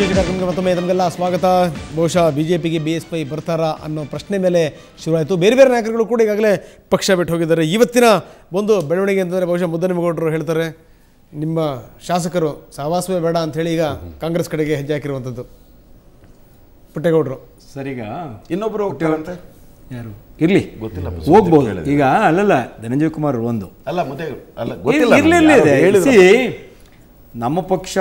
ವಿಶೇಷ ಕಾರ್ಯಕ್ರಮಕ್ಕೆ ಮತ್ತೊಮ್ಮೆ ತಮಗೆಲ್ಲ ಸ್ವಾಗತ. ಬಹುಶಃ ಬಿಜೆಪಿಗೆ BSP ಬರ್ತಾರಾ ಅನ್ನೋ ಪ್ರಶ್ನೆ ಮೇಲೆ ಶುರುವಾಯಿತು. ಬೇರೆ ಬೇರೆ ನಾಯಕರುಗಳು ಕೂಡ ಈಗಾಗಲೇ ಪಕ್ಷ ಬಿಟ್ಟು ಹೋಗಿದ್ದಾರೆ. ಇವತ್ತಿನ ಒಂದು ಬೆಳವಣಿಗೆ ಅಂತಂದರೆ ಬಹುಶಃ ಮುದ್ದನಗೌಡರು ಹೇಳ್ತಾರೆ ನಿಮ್ಮ ಶಾಸಕರು ಸಹವಾಸವೇ ಬೇಡ ಅಂಥೇಳಿ ಈಗ ಕಾಂಗ್ರೆಸ್ ಕಡೆಗೆ ಹೆಜ್ಜೆ ಹಾಕಿರುವಂಥದ್ದು. ಪುಟ್ಟೇಗೌಡರು ಸರ್ ಈಗ ಇನ್ನೊಬ್ಬರು ಹೋಗ್ತಾರಂತೆ ಯಾರು ಇರಲಿ ಗೊತ್ತಿಲ್ಲ ಹೋಗ್ಬೋದು. ಈಗ ಅಲ್ಲಲ್ಲ ಧನಂಜಯ ಕುಮಾರ್ ಒಂದು ಅಲ್ಲ ಮುದ್ದೆ ಅಲ್ಲ ಗೊತ್ತಿಲ್ಲ ನಮ್ಮ ಪಕ್ಷ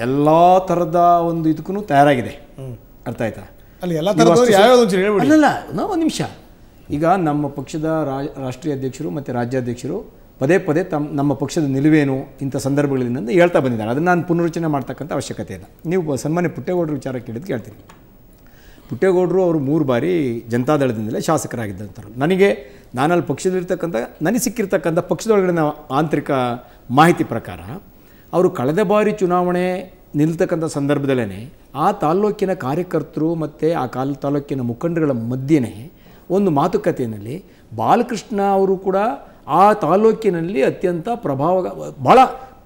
ಎಲ್ಲ ಥರದ ಒಂದು ಇದಕ್ಕೂ ತಯಾರಾಗಿದೆ. ಅರ್ಥ ಆಯ್ತಾ? ಅಲ್ಲಿ ಎಲ್ಲ ಥರದ್ದು ಯಾವ್ಯಾವ ಒಂಚೂರು ಹೇಳ್ಬಿಡಿ. ಅಲ್ಲಲ್ಲ ನಾವು ಒಂದು ನಿಮಿಷ. ಈಗ ನಮ್ಮ ಪಕ್ಷದ ರಾಷ್ಟ್ರೀಯ ಅಧ್ಯಕ್ಷರು ಮತ್ತು ರಾಜ್ಯಾಧ್ಯಕ್ಷರು ಪದೇ ಪದೇ ನಮ್ಮ ಪಕ್ಷದ ನಿಲುವೇನು ಇಂಥ ಸಂದರ್ಭಗಳಿಂದ ಹೇಳ್ತಾ ಬಂದಿದ್ದಾರೆ. ಅದನ್ನು ನಾನು ಪುನರುಚ್ಚನೆ ಮಾಡ್ತಕ್ಕಂಥ ಅವಶ್ಯಕತೆ ಇಲ್ಲ. ನೀವು ಸನ್ಮಾನ್ಯ ಪುಟ್ಟೇಗೌಡರ ವಿಚಾರ ಕೇಳಿದ್ದು ಕೇಳ್ತೀನಿ. ಪುಟ್ಟೇಗೌಡರು ಅವರು 3 ಬಾರಿ ಜನತಾದಳದಿಂದಲೇ ಶಾಸಕರಾಗಿದ್ದಂಥವ್ರು. ನಾನಲ್ಲಿ ಪಕ್ಷದಲ್ಲಿರ್ತಕ್ಕಂಥ ನನಗೆ ಸಿಕ್ಕಿರ್ತಕ್ಕಂಥ ಪಕ್ಷದೊಳಗಡೆ ಆಂತರಿಕ ಮಾಹಿತಿ ಪ್ರಕಾರ ಅವರು ಕಳೆದ ಬಾರಿ ಚುನಾವಣೆ ನಿಲ್ತಕ್ಕಂಥ ಸಂದರ್ಭದಲ್ಲೇ ಆ ತಾಲ್ಲೂಕಿನ ಕಾರ್ಯಕರ್ತರು ಮತ್ತು ಆ ತಾಲ್ಲೂಕಿನ ಮುಖಂಡರುಗಳ ಮಧ್ಯೆ ಒಂದು ಮಾತುಕತೆಯಲ್ಲಿ ಬಾಲಕೃಷ್ಣ ಅವರು ಕೂಡ ಆ ತಾಲ್ಲೂಕಿನಲ್ಲಿ ಅತ್ಯಂತ ಭಾಳ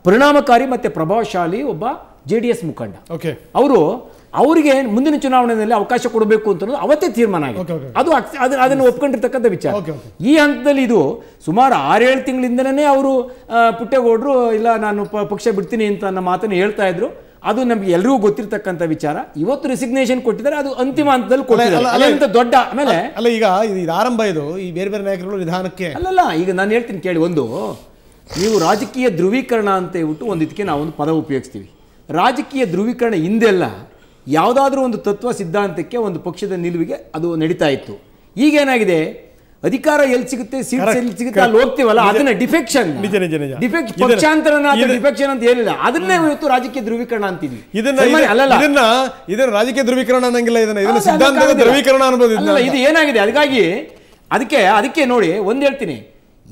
ಪರಿಣಾಮಕಾರಿ ಮತ್ತು ಪ್ರಭಾವಶಾಲಿ ಒಬ್ಬ JDS ಮುಖಂಡ. ಅವರಿಗೆ ಮುಂದಿನ ಚುನಾವಣೆಯಲ್ಲಿ ಅವಕಾಶ ಕೊಡಬೇಕು ಅಂತ ಅವತ್ತೇ ತೀರ್ಮಾನ ಆಗಿದೆ. ಅದನ್ನು ಒಪ್ಕೊಂಡಿರ್ತಕ್ಕಂಥ ವಿಚಾರ. ಈ ಹಂತದಲ್ಲಿ ಇದು ಸುಮಾರು 6-7 ತಿಂಗಳಿಂದಲೇ ಅವರು ಪುಟ್ಟೇಗೌಡರು ಇಲ್ಲ ನಾನು ಪಕ್ಷ ಬಿಡ್ತೀನಿ ಅಂತ ನನ್ನ ಮಾತನ್ನು ಹೇಳ್ತಾ ಇದ್ರು. ಅದು ನಮಗೆ ಎಲ್ರಿಗೂ ಗೊತ್ತಿರ್ತಕ್ಕಂಥ ವಿಚಾರ. ಇವತ್ತು ರೆಸಿಗ್ನೇಷನ್ ಕೊಟ್ಟಿದ್ದಾರೆ, ಅದು ಅಂತಿಮ ಹಂತದಲ್ಲಿ ಕೊಟ್ಟಿದ್ದಾರೆ. ದೊಡ್ಡ ಆಮೇಲೆ ಅಲ್ಲ ಈಗ ಇದು ಆರಂಭ, ಇದು ಈ ಬೇರೆ ಬೇರೆ ನಾಯಕರುಗಳು ನಿಧಾನಕ್ಕೆ ಅಲ್ಲಲ್ಲ. ಈಗ ನಾನು ಹೇಳ್ತೀನಿ ಕೇಳಿ. ಒಂದು ನೀವು ರಾಜಕೀಯ ಧ್ರುವೀಕರಣ ಅಂತ ಹೇಳ್ಬಿಟ್ಟು ಒಂದು ಇದಕ್ಕೆ ನಾವೊಂದು ಪದ ಉಪಯೋಗಿಸ್ತೀವಿ. ರಾಜಕೀಯ ಧ್ರುವೀಕರಣ ಹಿಂದೆಲ್ಲ ಯಾವುದಾದ್ರೂ ಒಂದು ತತ್ವ ಸಿದ್ಧಾಂತಕ್ಕೆ ಒಂದು ಪಕ್ಷದ ನಿಲುವಿಗೆ ಅದು ನಡೀತಾ ಇತ್ತು. ಈಗೇನಾಗಿದೆ, ಅಧಿಕಾರ ಎಲ್ಲಿ ಸಿಗುತ್ತೆ, ಸೀಟ್ ಎಲ್ಲಿ ಸಿಗುತ್ತೆ ಅಲ್ಲಿ ಹೋಗ್ತೀವಲ್ಲ, ಅದನ್ನ ಡಿಫೆಕ್ಷನ್ ಪಕ್ಷಾಂತರ ಡಿಫೆಕ್ಷನ್ ಅಂತ ಏನಿಲ್ಲ, ಅದನ್ನೇ ಇವತ್ತು ರಾಜಕೀಯ ಧ್ರುವೀಕರಣ ಅಂತಿದ್ವಿ. ಇದನ್ನ ರಾಜಕೀಯ ಧ್ರುವೀಕರಣ ಅನ್ನಂಗಿಲ್ಲ, ಇದನ್ನ ಸಿದ್ಧಾಂತದ ಧ್ರುವೀಕರಣ ಅನ್ಬೋದು. ಇದು ಏನಾಗಿದೆ, ಅದಕ್ಕೆ ನೋಡಿ ಒಂದು ಹೇಳ್ತೀನಿ.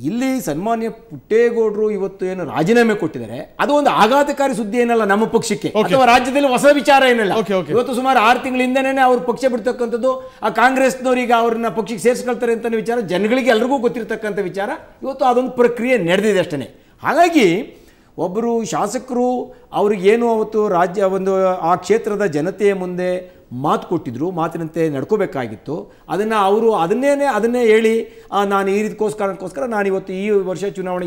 ಇಲ್ಲಿ ಸನ್ಮಾನ್ಯ ಪುಟ್ಟೇಗೌಡರು ಇವತ್ತು ಏನು ರಾಜೀನಾಮೆ ಕೊಟ್ಟಿದ್ದಾರೆ, ಅದು ಒಂದು ಆಘಾತಕಾರಿ ಸುದ್ದಿ ಏನಲ್ಲ ನಮ್ಮ ಪಕ್ಷಕ್ಕೆ ಅಥವಾ ರಾಜ್ಯದಲ್ಲಿ ಹೊಸ ವಿಚಾರ ಏನಲ್ಲ. ಇವತ್ತು ಸುಮಾರು 6 ತಿಂಗಳಿಂದನೇ ಅವ್ರು ಪಕ್ಷ ಬಿಡ್ತಕ್ಕಂಥದ್ದು, ಆ ಕಾಂಗ್ರೆಸ್ನವ್ರಿಗೆ ಅವ್ರನ್ನ ಪಕ್ಷಕ್ಕೆ ಸೇರಿಸ್ಕೊಳ್ತಾರೆ ಅಂತ ವಿಚಾರ ಜನಗಳಿಗೆ ಎಲ್ರಿಗೂ ಗೊತ್ತಿರ್ತಕ್ಕಂಥ ವಿಚಾರ. ಇವತ್ತು ಅದೊಂದು ಪ್ರಕ್ರಿಯೆ ನಡೆದಿದೆ ಅಷ್ಟೇ. ಹಾಗಾಗಿ ಒಬ್ಬರು ಶಾಸಕರು ಅವ್ರಿಗೇನು ಅವತ್ತು ಆ ಕ್ಷೇತ್ರದ ಜನತೆಯ ಮುಂದೆ ಮಾತು ಕೊಟ್ಟಿದ್ರು, ಮಾತಿನಂತೆ ನಡ್ಕೋಬೇಕಾಗಿತ್ತು. ಅದನ್ನೇ ಹೇಳಿ ನಾನು ಈ ರೀತಿಗೋಸ್ಕರ ನಾನು ಇವತ್ತು ಈ ವರ್ಷ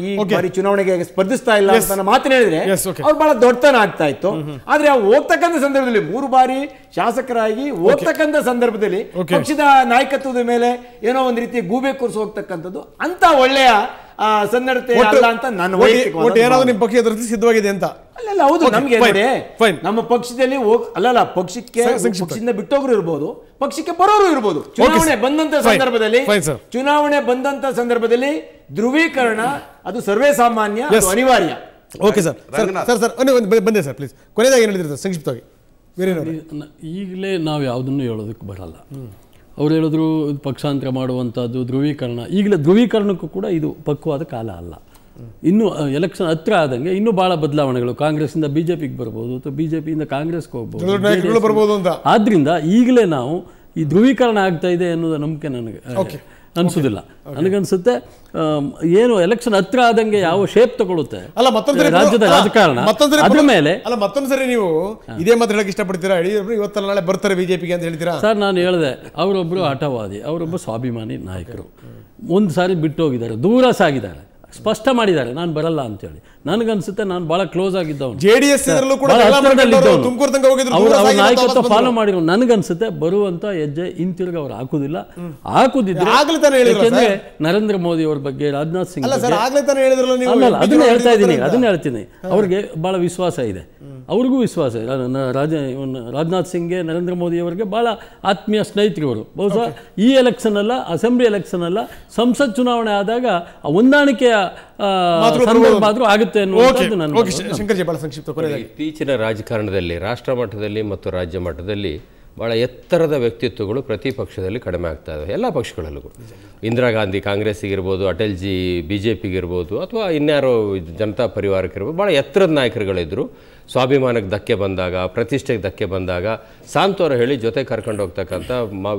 ಈ ಬಾರಿ ಚುನಾವಣೆಗೆ ಸ್ಪರ್ಧಿಸ್ತಾ ಇಲ್ಲ ಅಂತ ಮಾತನ್ನ ಹೇಳಿದ್ರೆ ಅವ್ರು ಬಹಳ ದೊಡ್ಡತನ ಆಗ್ತಾ ಇತ್ತು. ಆದ್ರೆ ಹೋಗ್ತಕ್ಕಂಥ ಸಂದರ್ಭದಲ್ಲಿ 3 ಬಾರಿ ಶಾಸಕರಾಗಿ ಹೋಗ್ತಕ್ಕಂಥ ಸಂದರ್ಭದಲ್ಲಿ ಪಕ್ಷದ ನಾಯಕತ್ವದ ಮೇಲೆ ಏನೋ ಒಂದು ರೀತಿ ಗೂಬೆ ಕೂರಿಸಿ ಹೋಗ್ತಕ್ಕಂಥದ್ದು ಅಂತ ಒಳ್ಳೆಯ ಸನ್ನಡತೆ ಅಲ್ಲ ಅಂತ ನನ್ನ ನಿಮ್ಮ ಪಕ್ಷ ಸಿದ್ಧವಾಗಿದೆ ಅಂತ. ಅಲ್ಲ ಹೌದು, ನಮ್ಗೆ ನಮ್ಮ ಪಕ್ಷದಲ್ಲಿ ಪಕ್ಷದಿಂದ ಬಿಟ್ಟೋಗ್ರು ಇರ್ಬೋದು, ಪಕ್ಷಕ್ಕೆ ಬರೋರು ಇರ್ಬೋದು. ಚುನಾವಣೆ ಬಂದಂತ ಸಂದರ್ಭದಲ್ಲಿ ಧ್ರುವೀಕರಣ ಅದು ಸರ್ವೇ ಸಾಮಾನ್ಯ, ಅನಿವಾರ್ಯ. ಓಕೆ ಸರ್, ಬಂದೆ ಸರ್ ಪ್ಲೀಸ್. ಕೊನೆಯದಾಗಿ ಏನು ಹೇಳಿದ್ರಿ ಸಂಕ್ಷಿಪ್ತವಾಗಿ? ಈಗಲೇ ನಾವು ಯಾವುದನ್ನು ಹೇಳೋದಕ್ಕೆ ಬರಲ್ಲ. ಅವ್ರು ಹೇಳಿದ್ರು ಪಕ್ಷಾಂತರ ಮಾಡುವಂಥದ್ದು ಧ್ರುವೀಕರಣ. ಈಗಲೇ ಧ್ರುವೀಕರಣಕ್ಕೂ ಕೂಡ ಇದು ಪಕ್ವವಾದ ಕಾಲ ಅಲ್ಲ. ಇನ್ನು ಎಲೆಕ್ಷನ್ ಹತ್ರ ಆದಂಗೆ ಇನ್ನೂ ಭಾಳ ಬದಲಾವಣೆಗಳು ಕಾಂಗ್ರೆಸ್ಸಿಂದ BJPಗೆ ಬರ್ಬೋದು ಅಥವಾ BJPಯಿಂದ ಕಾಂಗ್ರೆಸ್ಗೆ ಹೋಗ್ಬೋದು. ಆದ್ರಿಂದ ಈಗಲೇ ನಾವು ಈ ಧ್ರುವೀಕರಣ ಆಗ್ತಾ ಇದೆ ಅನ್ನೋದು ನಂಬಿಕೆ ನನಗೆ ಅನ್ಸೋದಿಲ್ಲ. ನನಗನ್ಸುತ್ತೆ ಏನು ಎಲೆಕ್ಷನ್ ಹತ್ರ ಆದಂಗೆ ಯಾವ ಶೇಪ್ ತಗೊಳುತ್ತೆ ರಾಜ್ಯದ ರಾಜಕಾರಣ ಅದ್ರ ಮೇಲೆ. ಮತ್ತೊಂದ್ಸರಿ ನೀವು ಇದೇ ಮಾತು ಹೇಳಕ್ ಇಷ್ಟಪಡ್ತೀರಾ? ಇವತ್ತಲ್ಲ ನಾಳೆ ಬರ್ತಾರೆ BJPಗೆ ಅಂತ ಹೇಳ್ತೀರಾ? ಸರ್, ನಾನು ಹೇಳಿದೆ ಅವರೊಬ್ಬರು ಹಠವಾದಿ, ಅವರೊಬ್ಬ ಸ್ವಾಭಿಮಾನಿ ನಾಯಕರು. ಒಂದು ಸಾರಿ ಬಿಟ್ಟು ಹೋಗಿದ್ದಾರೆ, ದೂರ ಸಾಗಿದ್ದಾರೆ, ಸ್ಪಷ್ಟ ಮಾಡಿದ್ದಾರೆ ನಾನು ಬರಲ್ಲ ಅಂತೇಳಿ. ನನಗನ್ಸುತ್ತೆ ನಾನು ಬಹಳ ಕ್ಲೋಸ್ ಆಗಿದ್ದವನು, ಅವ್ರ ನಾಯಕತ್ವ ಫಾಲೋ ಮಾಡಿರೋ. ನನಗನ್ಸುತ್ತೆ ಬರುವಂತ ಹೆಜ್ಜೆ ಹಿಂತಿರುಗಿ ಅವ್ರು ಹಾಕುದಿದ್ರೆ ಯಾಕೆಂದ್ರೆ ನರೇಂದ್ರ ಮೋದಿ ಅವ್ರ ಬಗ್ಗೆ, ರಾಜನಾಥ್ ಸಿಂಗ್ ಅದನ್ನ ಹೇಳ್ತೀನಿ. ಅವ್ರಿಗೆ ಬಹಳ ವಿಶ್ವಾಸ ಇದೆ, ಅವ್ರಿಗೂ ವಿಶ್ವಾಸ ಇದೆ. ರಾಜನಾಥ್ ಸಿಂಗ್ಗೆ ನರೇಂದ್ರ ಮೋದಿ ಅವರಿಗೆ ಬಹಳ ಆತ್ಮೀಯ ಸ್ನೇಹಿತರು. ಬಹುಶಃ ಈ ಎಲೆಕ್ಷನ್ ಅಲ್ಲ, ಅಸೆಂಬ್ಲಿ ಎಲೆಕ್ಷನ್ ಅಲ್ಲ, ಸಂಸತ್ ಚುನಾವಣೆ ಆದಾಗ ಹೊಂದಾಣಿಕೆಯ ಆಗುತ್ತೆ ಅನ್ನುವಂಥದ್ದು. ಇತ್ತೀಚಿನ ರಾಜಕಾರಣದಲ್ಲಿ ರಾಷ್ಟ್ರ ಮಟ್ಟದಲ್ಲಿ ಮತ್ತು ರಾಜ್ಯ ಮಟ್ಟದಲ್ಲಿ ಭಾಳ ಎತ್ತರದ ವ್ಯಕ್ತಿತ್ವಗಳು ಪ್ರತಿ ಪಕ್ಷದಲ್ಲಿ ಕಡಿಮೆ ಆಗ್ತಾ ಇವೆ. ಎಲ್ಲ ಪಕ್ಷಗಳಲ್ಲೂ ಇಂದಿರಾ ಗಾಂಧಿ ಕಾಂಗ್ರೆಸ್ಸಿಗಿರ್ಬೋದು, ಅಟಲ್ಜಿ BJPಗಿರ್ಬೋದು, ಅಥವಾ ಇನ್ಯಾರೋ ಜನತಾ ಪರಿವಾರಕ್ಕಿರ್ಬೋದು, ಭಾಳ ಎತ್ತರದ ನಾಯಕರುಗಳಿದ್ದರು. ಸ್ವಾಭಿಮಾನಕ್ಕೆ ಧಕ್ಕೆ ಬಂದಾಗ, ಪ್ರತಿಷ್ಠೆಗೆ ಧಕ್ಕೆ ಬಂದಾಗ ಸಾಂತ್ವನ ಹೇಳಿ ಜೊತೆ ಕರ್ಕೊಂಡು ಹೋಗ್ತಕ್ಕಂಥ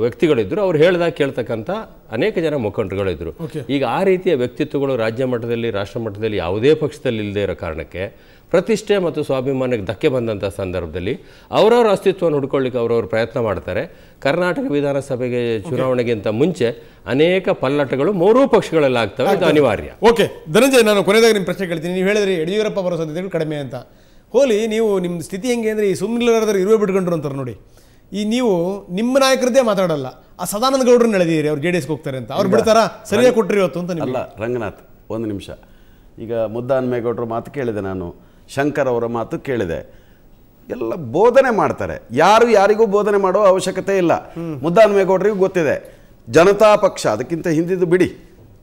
ವ್ಯಕ್ತಿಗಳಿದ್ದರು. ಅವ್ರು ಹೇಳ್ದಾಗ ಕೇಳ್ತಕ್ಕಂಥ ಅನೇಕ ಜನ ಮುಖಂಡರುಗಳಿದ್ದರು. ಈಗ ಆ ರೀತಿಯ ವ್ಯಕ್ತಿತ್ವಗಳು ರಾಜ್ಯ ಮಟ್ಟದಲ್ಲಿ, ರಾಷ್ಟ್ರ ಮಟ್ಟದಲ್ಲಿ ಯಾವುದೇ ಪಕ್ಷದಲ್ಲಿ ಇಲ್ಲದೆ ಇರೋ ಕಾರಣಕ್ಕೆ ಪ್ರತಿಷ್ಠೆ ಮತ್ತು ಸ್ವಾಭಿಮಾನಕ್ಕೆ ಧಕ್ಕೆ ಬಂದಂಥ ಸಂದರ್ಭದಲ್ಲಿ ಅವರವರ ಅಸ್ತಿತ್ವವನ್ನು ಹುಡ್ಕೊಳ್ಳಿಕ್ಕೆ ಅವರವರು ಪ್ರಯತ್ನ ಮಾಡ್ತಾರೆ. ಕರ್ನಾಟಕ ವಿಧಾನಸಭೆಗೆ ಚುನಾವಣೆಗಿಂತ ಮುಂಚೆ ಅನೇಕ ಪಲ್ಲಟಗಳು ಮೂರೂ ಪಕ್ಷಗಳಲ್ಲಿ ಆಗ್ತವೆ, ಇದು ಅನಿವಾರ್ಯ. ಓಕೆ ಧನಂಜಯ್, ನಾನು ಕೊನೆಯದಾಗಿ ನಿಮ್ಮ ಪ್ರಶ್ನೆ ಕೇಳ್ತೀನಿ. ನೀವು ಹೇಳಿದ್ರಿ ಯಡಿಯೂರಪ್ಪ ಬರೋ ಸಾಧ್ಯತೆಗಳು ಕಡಿಮೆ ಅಂತ. ಹೋಲಿ ನೀವು ನಿಮ್ಮ ಸ್ಥಿತಿ ಹೆಂಗೆ ಅಂದರೆ ಈ ಸುಮ್ಮನಿಲ್ಲರಾದ್ರೆ ಇರುವೆ ಬಿಟ್ಕೊಂಡ್ರು ಅಂತಾರೆ ನೋಡಿ. ನೀವು ನಿಮ್ಮ ನಾಯಕರದ್ದೇ ಮಾತಾಡಲ್ಲ, ಆ ಸದಾನಂದ ಗೌಡ್ರನ್ನ ಎಳೆದಿದ್ದೀರಿ ಅವ್ರು JDS ಹೋಗ್ತಾರೆ ಅಂತ. ಅವ್ರು ಬಿಡ್ತಾರ ಸರಿಯಾಗಿ ಕೊಟ್ಟರು ಇವತ್ತು ಅಂತ ಅಲ್ಲ ರಂಗನಾಥ್, ಒಂದು ನಿಮಿಷ. ಈಗ ಮುದ್ದಾನ್ಮೇಗೌಡರ ಮಾತು ಕೇಳಿದೆ, ನಾನು ಶಂಕರ್ ಅವರ ಮಾತು ಕೇಳಿದೆ. ಎಲ್ಲ ಬೋಧನೆ ಮಾಡ್ತಾರೆ, ಯಾರು ಯಾರಿಗೂ ಬೋಧನೆ ಮಾಡೋ ಅವಶ್ಯಕತೆ ಇಲ್ಲ. ಮುದ್ದಾನ್ಮೇಗೌಡರಿಗೂ ಗೊತ್ತಿದೆ ಜನತಾ ಪಕ್ಷ, ಅದಕ್ಕಿಂತ ಹಿಂದಿದ್ದು ಬಿಡಿ,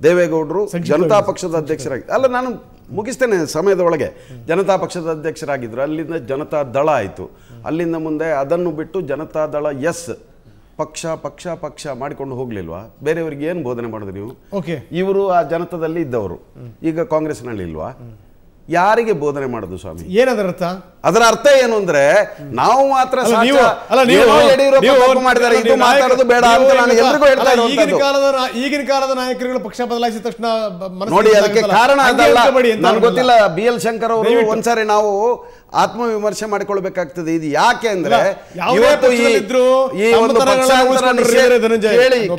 ದೇವೇಗೌಡರು ಜನತಾ ಪಕ್ಷದ ಅಧ್ಯಕ್ಷರಾಗಿ ಅಲ್ಲ, ನಾನು ಮುಗಿಸ್ತೇನೆ ಸಮಯದ ಒಳಗೆ. ಜನತಾ ಪಕ್ಷದ ಅಧ್ಯಕ್ಷರಾಗಿದ್ದರು, ಅಲ್ಲಿಂದ ಜನತಾ ದಳ ಆಯಿತು, ಅಲ್ಲಿಂದ ಮುಂದೆ ಅದನ್ನು ಬಿಟ್ಟು ಜನತಾ ದಳ ಪಕ್ಷ ಪಕ್ಷ ಪಕ್ಷ ಮಾಡಿಕೊಂಡು ಹೋಗ್ಲಿಲ್ವಾ? ಬೇರೆಯವರಿಗೆ ಏನು ಬೋಧನೆ ಮಾಡಿದ್ರಿ ನೀವು? ಇವರು ಆ ಜನತಾದಲ್ಲಿ ಇದ್ದವರು, ಈಗ ಕಾಂಗ್ರೆಸ್ನಲ್ಲಿ ಇಲ್ವಾ? ಯಾರಿಗೆ ಬೋಧನೆ ಮಾಡೋದು ಸ್ವಾಮಿ? ಏನದರ ಅರ್ಥ? ಅದರ ಅರ್ಥ ಏನು ಅಂದ್ರೆ ನಾವು ಮಾತ್ರ ಮಾಡಿದ್ದಾರೆ, ಇದು ಮಾತಾಡೋದು ಬೇಡ ಅಂತ ನಾನು ಎಲ್ರಿಗೂ ಹೇಳ್ತಾ ಇರುವಂತದ್ದು. ಈಗಿನ ಕಾಲದ ನಾಯಕರುಗಳು ಪಕ್ಷ ಬದಲಾಯಿಸಿದ ತಕ್ಷಣ ನೋಡಿ, ಅದಕ್ಕೆ ಕಾರಣ ಅದಲ್ಲ, ನನ್ಗೆ ಗೊತ್ತಿಲ್ಲ. BL ಶಂಕರ್ ಅವರು ಒಂದ್ಸಾರಿ ನಾವು ಆತ್ಮವಿಮರ್ಶೆ ಮಾಡಿಕೊಳ್ಬೇಕಾಗ್ತದೆ. ಇದು ಯಾಕೆ ಅಂದ್ರೆ ಇವತ್ತು ಈ ಒಂದು ಪಕ್ಷಾಂತರ ನಿಷೇಧ,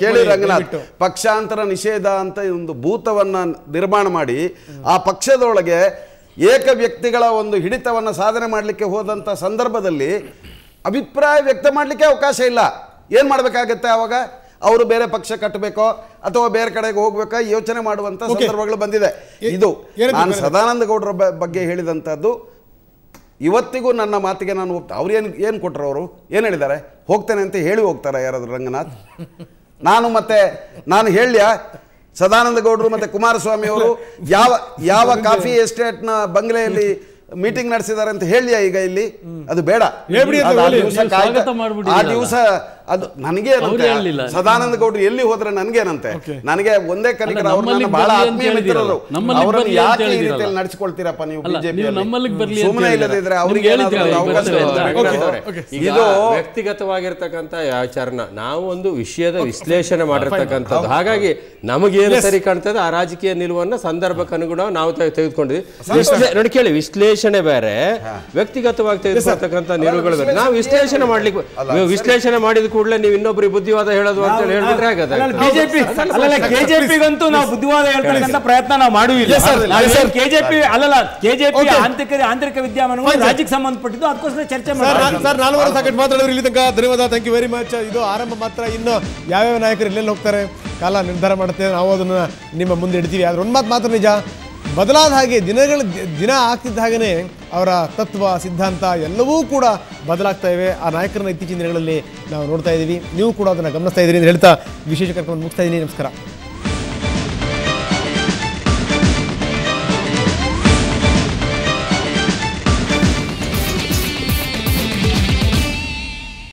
ಕೇಳಿ ರಂಗನಾಥ್, ಪಕ್ಷಾಂತರ ನಿಷೇಧ ಅಂತ ಒಂದು ಭೂತವನ್ನ ನಿರ್ಮಾಣ ಮಾಡಿ ಆ ಪಕ್ಷದೊಳಗೆ ಏಕ ವ್ಯಕ್ತಿಗಳ ಒಂದು ಹಿಡಿತವನ್ನು ಸಾಧನೆ ಮಾಡಲಿಕ್ಕೆ ಹೋದಂಥ ಸಂದರ್ಭದಲ್ಲಿ ಅಭಿಪ್ರಾಯ ವ್ಯಕ್ತ ಮಾಡಲಿಕ್ಕೆ ಅವಕಾಶ ಇಲ್ಲ. ಏನು ಮಾಡಬೇಕಾಗತ್ತೆ ಆವಾಗ? ಅವರು ಬೇರೆ ಪಕ್ಷ ಕಟ್ಟಬೇಕೋ ಅಥವಾ ಬೇರೆ ಕಡೆಗೆ ಹೋಗ್ಬೇಕಾ ಯೋಚನೆ ಮಾಡುವಂಥ ಸಂದರ್ಭಗಳು ಬಂದಿದೆ. ಇದು ನಾನು ಸದಾನಂದ ಗೌಡರ ಬಗ್ಗೆ ಹೇಳಿದಂಥದ್ದು. ಇವತ್ತಿಗೂ ನನ್ನ ಮಾತಿಗೆ ನಾನು ಅವ್ರು ಏನು ಕೊಟ್ಟರು? ಅವರು ಏನು ಹೇಳಿದ್ದಾರೆ? ಹೋಗ್ತೇನೆ ಅಂತ ಹೇಳಿ ಹೋಗ್ತಾರೆ ಯಾರಾದರೂ ರಂಗನಾಥ್? ನಾನು ಹೇಳ್ಯ ಸದಾನಂದ ಗೌಡರು ಮತ್ತು ಕುಮಾರಸ್ವಾಮಿ ಅವರು ಯಾವ ಕಾಫಿ ಎಸ್ಟೇಟ್ನ ಬಂಗ್ಲೆಯಲ್ಲಿ ಮೀಟಿಂಗ್ ನಡೆಸಿದ್ದಾರೆ ಅಂತ ಹೇಳಿಯಾ ಈಗ ಇಲ್ಲಿ? ಅದು ಬೇಡ. ಆ ದಿವಸ ಅದು ನನಗೇನಂತೆ, ಸದಾನಂದ ಗೌಡ್ರು ಎಲ್ಲಿ ಹೋದ್ರೆ ನನಗೇನಂತೆ, ನನಗೆ ಒಂದೇ ಕಲಿಕರ ಅವ್ರನ್ನ ಬಹಳ ಆತ್ಮೀಯ ಮಿತ್ರರು, ಅವರನ್ನು ಯಾಕೆ ಈ ರೀತಿಯಲ್ಲಿ ನಡೆಸಿಕೊಳ್ತೀರಪ್ಪ ನೀವು ಬಿಜೆಪಿ? ಸುಮ್ಮನೆ ಇಲ್ಲದಿದ್ರೆ ಅವ್ರಿಗೆ ಇದು ವ್ಯಕ್ತಿಗತವಾಗಿರ್ತಕ್ಕಂಥ ಆಚರಣ. ನಾವು ಒಂದು ವಿಷಯದ ವಿಶ್ಲೇಷಣೆ ಮಾಡಿರ್ತಕ್ಕಂಥದ್ದು, ಹಾಗಾಗಿ ನಮಗೇನು ಸರಿ ಕಾಣ್ತದೆ ಆ ರಾಜಕೀಯ ನಿಲುವನ್ನು ಸಂದರ್ಭಕ್ಕೆ ಅನುಗುಣ ನಾವು ತೆಗೆದುಕೊಂಡಿದ್ವಿ. ನೋಡಿ ಕೇಳಿ, ವಿಶ್ಲೇಷಣೆ ಬೇರೆ, ವ್ಯಕ್ತಿಗತವಾಗಿ ತೆಗೆದುಕೊಳ್ತಕ್ಕಂಥ ನಿಲುವುಗಳು ಬೇರೆ. ನಾವು ವಿಶ್ಲೇಷಣೆ ಮಾಡ್ಲಿಕ್ಕೆ ವಿಶ್ಲೇಷಣೆ ಮಾಡಿದ ಕೂಡಲೇ ನೀವು ಇನ್ನೊಬ್ಬರಿಗೆ ಬುದ್ಧಿವಾದ ಹೇಳೋದು ಅಂತ ಹೇಳಿದ್ರೆ ಆಗದ. ಕೆಜೆಪಿಗಂತೂ ನಾವು ಬುದ್ಧಿವಾದ ಹೇಳ್ತಕ್ಕಂಥ ಪ್ರಯತ್ನ ನಾವು ಮಾಡುವಿಲ್ಲ. ಕೆಜೆಪಿ ಆಂತರಿಕ ವಿದ್ಯಮಾನಗಳು ರಾಜ್ಯಕ್ಕೆ ಸಂಬಂಧಪಟ್ಟಿದ್ದು, ಅದಕ್ಕೋಸ್ಕರ ಚರ್ಚೆ ಮಾಡಿ. ಸರ್, ನಾನು ಸಾಕಷ್ಟು ಮಾತಾಡಿದ್ರು ಇಲ್ಲಿ ತನಕ. ಧನ್ಯವಾದ, ಥ್ಯಾಂಕ್ ಯು ವೆರಿ ಮಚ್. ಇದು ಆರಂಭ ಮಾತ್ರ. ಇನ್ನು ಯಾವ್ಯಾವ ನಾಯಕರು ಎಲ್ಲೆಲ್ಲಿ ಹೋಗ್ತಾರೆ ಕಾಲ ನಿರ್ಧಾರ ಮಾಡುತ್ತೆ, ನಾವು ಅದನ್ನು ನಿಮ್ಮ ಮುಂದೆ ಇಡ್ತೀವಿ. ಆದ್ರೆ ಒಂದು ಮಾತು ಮಾತ್ರ ನಿಜ, ಬದಲಾದ ಹಾಗೆ ದಿನ ಆಗ್ತಿದ್ದ ಹಾಗೆಯೇ ಅವರ ತತ್ವ ಸಿದ್ಧಾಂತ ಎಲ್ಲವೂ ಕೂಡ ಬದಲಾಗ್ತಾ ಇವೆ. ಆ ನಾಯಕರನ್ನ ಇತ್ತೀಚಿನ ದಿನಗಳಲ್ಲಿ ನಾವು ನೋಡ್ತಾ ಇದ್ದೀವಿ. ನೀವು ಕೂಡ ಅದನ್ನು ಗಮನಿಸ್ತಾ ಇದ್ದೀರಿ ಅಂತ ಹೇಳ್ತಾ ವಿಶೇಷ ಕಾರ್ಯಕ್ರಮ ಮುಗಿಸ್ತಾ ಇದ್ದೀನಿ. ನಮಸ್ಕಾರ.